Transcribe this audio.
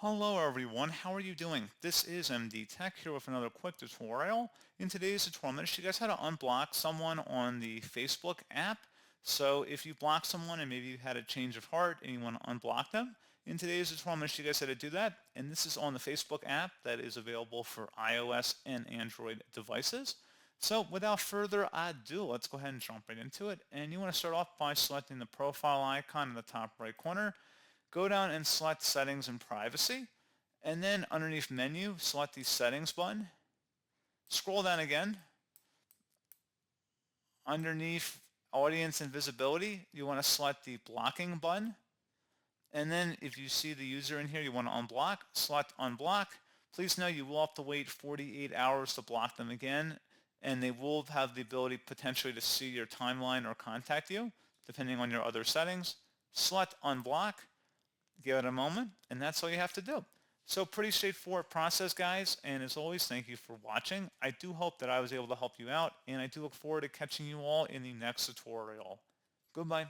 Hello everyone, how are you doing? This is MD Tech here with another quick tutorial. In today's tutorial, I'm going to show you guys how to unblock someone on the Facebook app. So if you block someone and maybe you had a change of heart and you want to unblock them, in today's tutorial I'm going to show you guys how to do that. And this is on the Facebook app that is available for iOS and Android devices. So without further ado, let's go ahead and jump right into it. And you want to start off by selecting the profile icon in the top right corner. Go down and select Settings and Privacy, and then underneath Menu, select the Settings button. Scroll down again. Underneath Audience and Visibility, you want to select the Blocking button. And then if you see the user in here you want to unblock, select Unblock. Please know you will have to wait 48 hours to block them again, and they will have the ability potentially to see your timeline or contact you, depending on your other settings. Select Unblock. Give it a moment, and that's all you have to do. So pretty straightforward process, guys, and as always, thank you for watching. I do hope that I was able to help you out, and I do look forward to catching you all in the next tutorial. Goodbye.